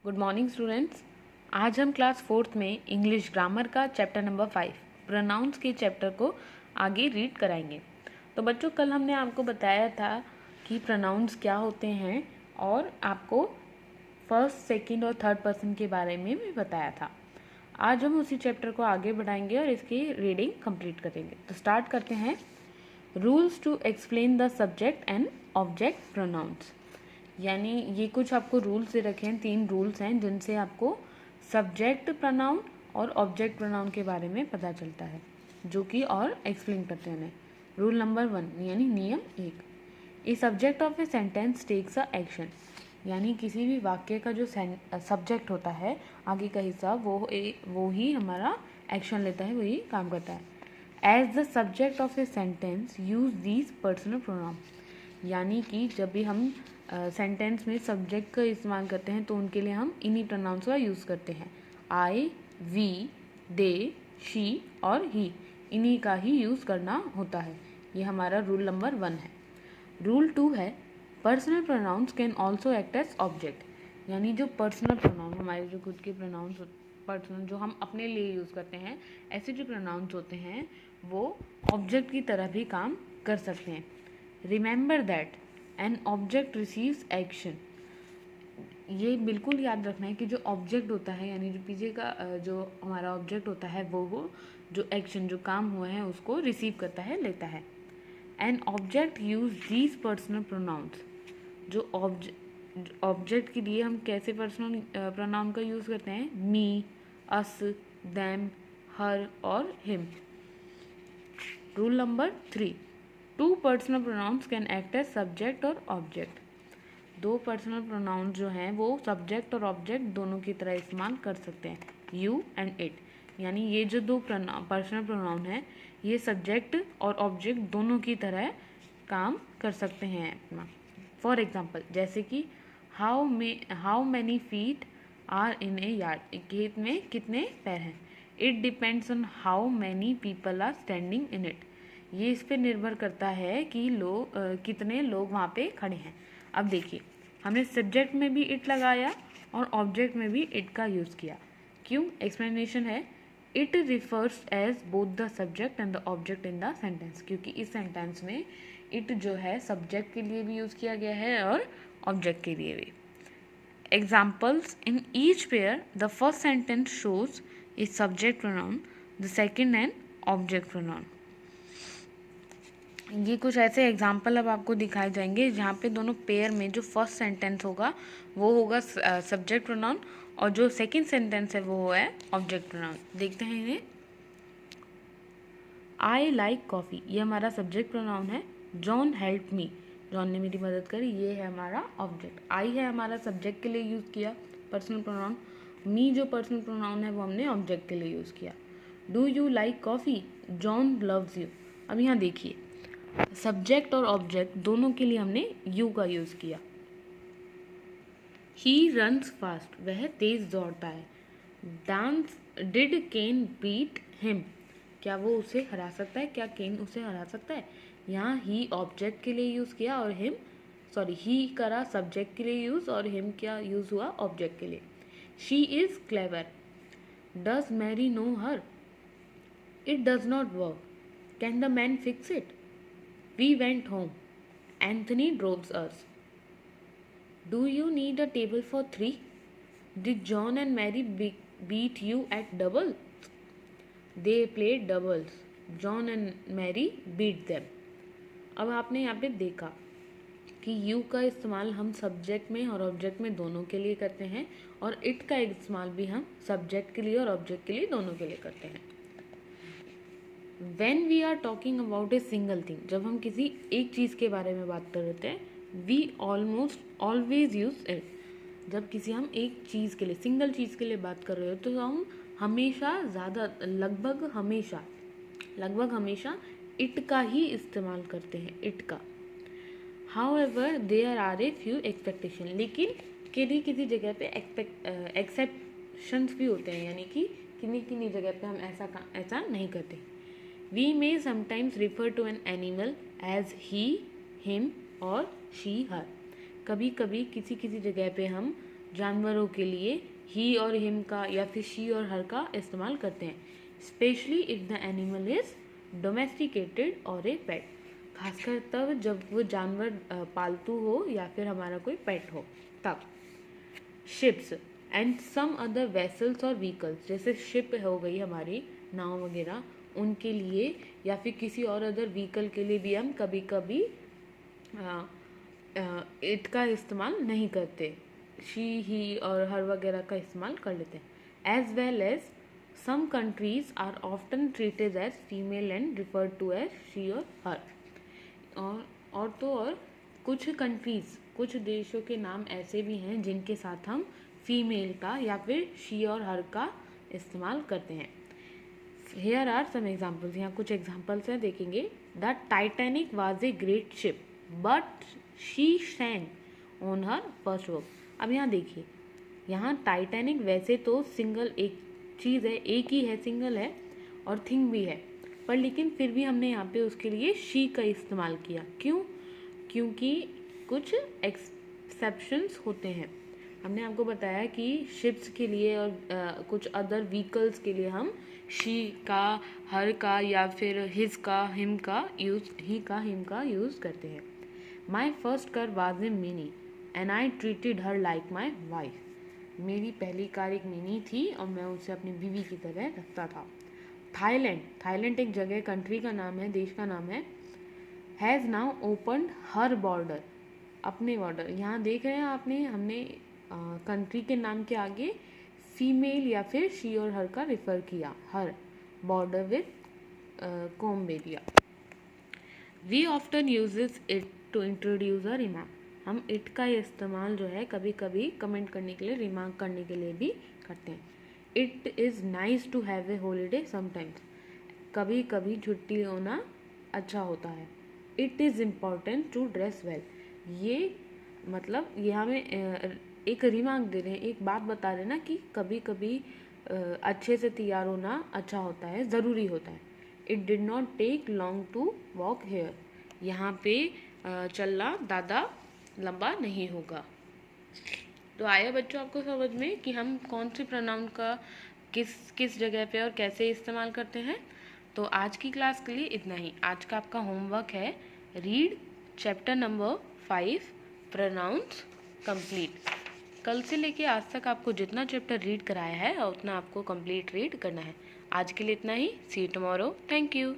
Good morning students. आज हम class 4th में इंग्लिश ग्रामर का चैप्टर नंबर 5 प्रोनाउंस के चैप्टर को आगे रीड कराएंगे। तो बच्चों, कल हमने आपको बताया था कि प्रोनाउंस क्या होते हैं और आपको फर्स्ट, सेकंड और थर्ड पर्सन के बारे में भी बताया था। आज हम उसी चैप्टर को आगे बढ़ाएंगे और इसकी रीडिंग कंप्लीट करेंगे। तो स्टार्ट करते हैं। Rules to explain the subject and object pronouns, यानी ये कुछ आपको रूल्स दे रखे हैं। 3 रूल्स हैं जिनसे आपको सब्जेक्ट प्रोनाउन और ऑब्जेक्ट प्रोनाउन के बारे में पता चलता है, जो कि और एक्सप्लेन करते हैं। रूल नंबर 1 यानी नियम 1, a subject of a sentence takes a action, यानी किसी भी वाक्य का जो सब्जेक्ट होता है, आगे का हिस्सा, वो ही हमारा एक्शन लेता है, वही काम करता है। As the subject of a sentence use these personal pronoun, यानी कि जब भी हम सेंटेंस में सब्जेक्ट का इस्तेमाल करते हैं तो उनके लिए हम इन्हीं प्रोनाउंस का यूज़ करते हैं। आई, वी, दे, शी और ही, इन्हीं का ही यूज़ करना होता है। ये हमारा रूल नंबर 1 है। रूल 2 है personal pronouns can also act as object, यानी जो पर्सनल प्रोनाउन, हमारे जो खुद के प्रोनाउंस पर्सनल जो हम अपने लिए यूज़ करते हैं, ऐसे जो प्रोनाउंस होते हैं वो ऑब्जेक्ट की तरह भी काम कर सकते हैं। Remember that an object receives action, ये बिल्कुल याद रखना है कि जो ऑब्जेक्ट होता है, यानी जो पीछे का जो हमारा ऑब्जेक्ट होता है, वो जो एक्शन, जो काम हुआ है, उसको रिसीव करता है, लेता है। An object use these personal pronouns, जो ऑब्जेक्ट के लिए हम कैसे पर्सनल प्रोनाउन का यूज़ करते हैं? मी, अस, देम, हर और him. Rule number 3, 2 personal pronouns can act as subject और ऑब्जेक्ट, 2 पर्सनल प्रोनाउंस जो हैं वो सब्जेक्ट और ऑब्जेक्ट दोनों की तरह इस्तेमाल कर सकते हैं। यू एंड इट, यानी ये जो 2 पर्सनल प्रोनाउन हैं, ये सब्जेक्ट और ऑब्जेक्ट दोनों की तरह काम कर सकते हैं अपना। फॉर एग्जाम्पल, जैसे कि how many feet are in a yard, खेत में कितने पैर हैं। It depends on how many people are standing in it, ये इस पर निर्भर करता है कि कितने लोग वहाँ पे खड़े हैं। अब देखिए, हमने सब्जेक्ट में भी इट लगाया और ऑब्जेक्ट में भी इट का यूज़ किया। क्यों? एक्सप्लेनेशन है, it refers as both the subject and the object in the sentence, क्योंकि इस सेंटेंस में इट जो है सब्जेक्ट के लिए भी यूज़ किया गया है और ऑब्जेक्ट के लिए भी। Examples, in each pair the first sentence shows a subject pronoun, the second an object pronoun. ये कुछ ऐसे एग्जाम्पल अब आपको दिखाए जाएंगे जहाँ पे दोनों पेयर में जो फर्स्ट सेंटेंस होगा वो होगा सब्जेक्ट प्रोनाउन और जो सेकंड सेंटेंस है वो है ऑब्जेक्ट प्रोनाउन। देखते हैं इन्हें। आई लाइक कॉफ़ी, ये हमारा सब्जेक्ट प्रोनाउन है। जॉन हेल्प मी, जॉन ने मेरी मदद करी, ये है हमारा ऑब्जेक्ट। आई है हमारा सब्जेक्ट के लिए यूज़ किया पर्सनल प्रोनाउन। मी जो पर्सनल प्रोनाउन है वो हमने ऑब्जेक्ट के लिए यूज़ किया। Do you like coffee, John loves you. अब यहाँ देखिए, सब्जेक्ट और ऑब्जेक्ट दोनों के लिए हमने यू का यूज़ किया। ही रन्स फास्ट, वह तेज दौड़ता है। Dance did Ken beat him, क्या वो उसे हरा सकता है? क्या केन उसे हरा सकता है? यहाँ ही ऑब्जेक्ट के लिए यूज़ किया और ही करा सब्जेक्ट के लिए यूज़ और हिम क्या यूज़ हुआ? ऑब्जेक्ट के लिए। She is clever, does Mary know her, it does not work, can the man fix it, we went home, Anthony drove us. Do you need a table for 3? Did John and Mary beat you at doubles? They played doubles. John and Mary beat them. अब आपने यहाँ पे देखा कि you का इस्तेमाल हम subject में और ऑब्जेक्ट में दोनों के लिए करते हैं और इट का इस्तेमाल भी हम सब्जेक्ट के लिए और ऑब्जेक्ट के लिए दोनों के लिए करते हैं। When we are talking about a single thing, जब हम किसी एक चीज़ के बारे में बात कर रहे हैं, we almost always use it, जब किसी हम एक चीज़ के लिए, सिंगल चीज़ के लिए बात कर रहे हो तो हम हमेशा लगभग हमेशा इट का ही इस्तेमाल करते हैं, इट का। However, there are a few exceptions, लेकिन किसी जगह पे एक्सेप्शंस भी होते हैं, यानी कि किन्हीं जगह पे हम ऐसा नहीं करते। We may sometimes refer to an animal as he, him और she, her. कभी कभी किसी जगह पे हम जानवरों के लिए ही और हिम का या फिर शी और हर का इस्तेमाल करते हैं, specially if the animal is domesticated और ए पेट। खासकर तब जब वो जानवर पालतू हो या फिर हमारा कोई पेट हो तब। Ships and some other vessels और व्हीकल्स, जैसे शिप हो गई हमारी नाव वगैरह, उनके लिए या फिर किसी और अदर व्हीकल के लिए भी हम कभी कभी इट का इस्तेमाल नहीं करते, शी ही और हर वगैरह का इस्तेमाल कर लेते हैं। As well as some countries are often treated as female and referred to as she और हर। और कुछ कंट्रीज, कुछ देशों के नाम ऐसे भी हैं जिनके साथ हम फीमेल का या फिर शी और हर का इस्तेमाल करते हैं। Here are some examples, यहाँ कुछ एग्जाम्पल्स हैं, देखेंगे। The Titanic was a great ship but she sank on her first work. अब यहाँ देखिए, यहाँ टाइटैनिक वैसे तो सिंगल एक चीज़ है, एक ही है, सिंगल है और थिंग भी है, पर लेकिन फिर भी हमने यहाँ पे उसके लिए शी का इस्तेमाल किया। क्यों? क्योंकि कुछ एक्सेप्शंस होते हैं। हमने आपको बताया कि शिप्स के लिए और कुछ अदर व्हीकल्स के लिए हम शी का, हर का या फिर हिज का, हिम का यूज़, ही का, हिम का यूज़ करते हैं। My first car was a mini and I treated her like my wife. मेरी पहली कार एक मिनी थी और मैं उसे अपनी बीवी की तरह रखता था। थाईलैंड एक जगह, कंट्री का नाम है, देश का नाम है। Has now open her border, अपने बॉर्डर। यहाँ देख रहे हैं आपने, हमने कंट्री के नाम के आगे फीमेल या फिर शी और हर का रेफर किया, her border with Cumbria. We often uses it to introduce a remark. हम इट का इस्तेमाल जो है कभी कभी कमेंट करने के लिए, रिमार्क करने के लिए भी करते हैं। It is nice to have a holiday sometimes. कभी कभी छुट्टी होना अच्छा होता है। It is important to dress well. ये मतलब ये हमें एक रिमार्क दे रहे हैं, एक बात बता रहे हैं ना कि कभी कभी अच्छे से तैयार होना अच्छा होता है, ज़रूरी होता है। It did not take long to walk here. यहाँ पे चलना ज़्यादा लंबा नहीं होगा। तो आया बच्चों आपको समझ में कि हम कौन से प्रोनाउन का किस जगह पे और कैसे इस्तेमाल करते हैं। तो आज की क्लास के लिए इतना ही। आज का आपका होमवर्क है read chapter number 5 pronouns complete. कल से लेके आज तक आपको जितना चैप्टर रीड कराया है उतना आपको कंप्लीट रीड करना है। आज के लिए इतना ही। सी यू टुमारो। Thank you.